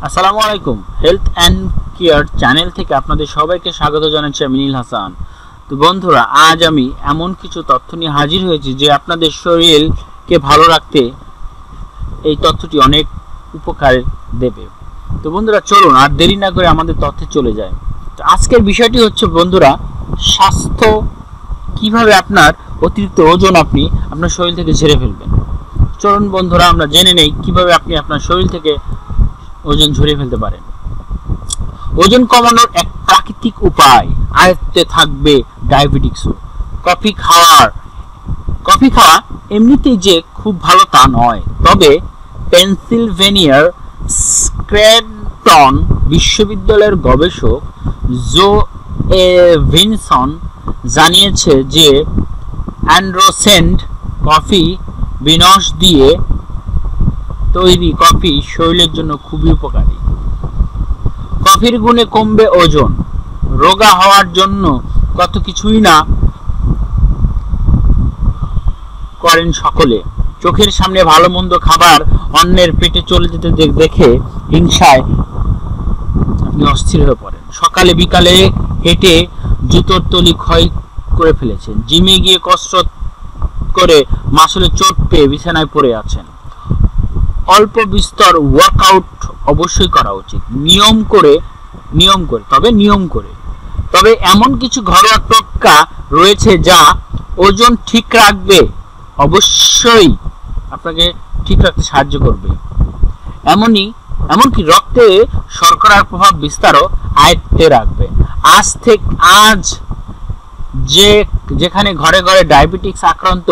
আসসালামু আলাইকুম। Health and care channel থেকে আপনাদের সবাইকে স্বাগত জানাচ্ছি আমি নীল হাসান। তো বন্ধুরা, আজ আমি এমন কিছু তথ্য নিয়ে হাজির হয়েছি যে আপনাদের শরীরকে ভালো রাখতে এই তথ্যটি অনেক উপকার দেবে। তো বন্ধুরা, চলুন আর দেরি না করে আমাদের তথ্যে চলে যায়। তো আজকের বিষয়টি হচ্ছে বন্ধুরা, স্বাস্থ্য কিভাবে আপনার অতিরিক্ত ওজন আপনি আপনার শরীর থেকে ঝেড়ে ফেলবেন। চলুন বন্ধুরা, আমরা জেনে নেই কিভাবে আপনি আপনার শরীর থেকে ওজন ঝরিয়ে ফেলতে পারেন। ওজন কমানোর এক প্রাকৃতিক উপায়, আয়ত্তে থাকবে ডায়াবেটিক্সও। কফি খাওয়া এমনিতেই যে খুব ভালো তা নয়, তবে পেনসিলভেনিয়ার স্ক্র্যানটন বিশ্ববিদ্যালয়ের গবেষক জো ভিনসন জানিয়েছে যে অ্যান্ড্রোসেন্ট কফি বিনস দিয়ে তৈরি কফি শরীরের জন্য খুবই উপকারী। কফির গুণে কমবে ওজন, রোগা হওয়ার জন্য কত কিছুই না করেন সকলে। চোখের সামনে ভালো মন্দ খাবার অন্যের পেটে চলে যেতে দেখে হিংসায় আপনি অস্থির হয়ে পড়েন। সকালে বিকালে হেঁটে জুতোর তলি ক্ষয় করে ফেলেছেন। জিমে গিয়ে কসরত করে মাসলে চোট পেয়ে বিছানায় পড়ে আছেন। অল্প বিস্তর ওয়ার্কআউট অবশ্যই করা উচিত, নিয়ম করে। তবে এমন কিছু ঘরোয়া টোটকা রয়েছে যা ওজন ঠিক রাখবে, অবশ্যই আপনাকে ঠিক রাখতে সাহায্য করবে। এমনকি রক্তে শর্করার প্রভাব বিস্তারও আয়ত্তে রাখবে। আজ যেখানে ঘরে ঘরে ডায়াবেটিক্স আক্রান্ত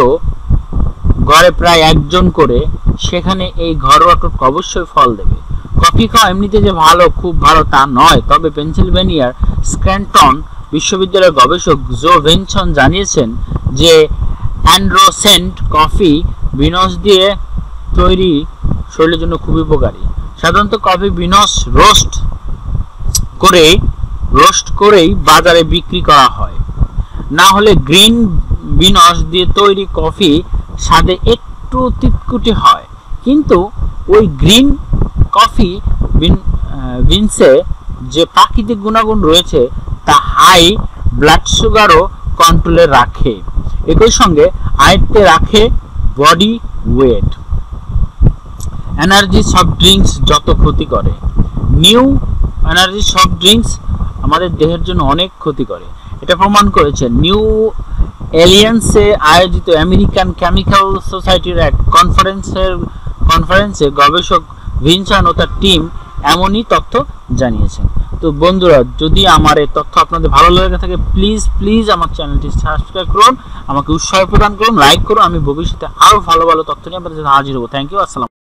গড়ে প্রায় একজন করে, সেখানে এই ঘরোয়া টোটকা অবশ্যই ফল দেবে। কফি খাওয়া এমনিতে যে খুব ভালো তা নয়, তবে পেনসিলভেনিয়ার স্ক্র্যানটন বিশ্ববিদ্যালয়ের গবেষক জো ভিনসন জানিয়েছেন যে অ্যান্ড্রোসেন্ট কফি বিনস দিয়ে তৈরি শরীরের জন্য খুবই উপকারী। সাধারণত কফি বিনস রোস্ট করেই বাজারে বিক্রি করা হয়। না হলে গ্রিন বিনস দিয়ে তৈরি কফি স্বাদে একটু তিতকুটে হয়, কিন্তু ওই গ্রিন কফি বিনসে যে প্রাকৃতিক গুণাগুণ রয়েছে তা হাই ব্লাড সুগারও কন্ট্রোলে রাখে, একই সঙ্গে আয়ত্তে রাখে body weight. Energy soft drinks যত ক্ষতি করে, নিউ এনার্জি সফট ড্রিঙ্কস আমাদের দেহের জন্য অনেক ক্ষতি করে, এটা প্রমাণ করেছে নিউ এলিয়েন্সে আয়োজিত আমেরিকান কেমিক্যাল সোসাইটির এক কনফারেন্সে গবেষক ভিনসন ও তার টিম এমনই তথ্য জানিয়েছেন। তো বন্ধুরা, যদি আমার এই তথ্য আপনাদের ভালো লেগে থাকে, প্লিজ আমার চ্যানেলটি সাবস্ক্রাইব করুন, আমাকে উৎসাহ প্রদান করুন, লাইক করুন। আমি ভবিষ্যতে আরো ভালো ভালো তথ্য নিয়ে আপনাদের সাথে হাজির হবো। Thank you. আসসালাম।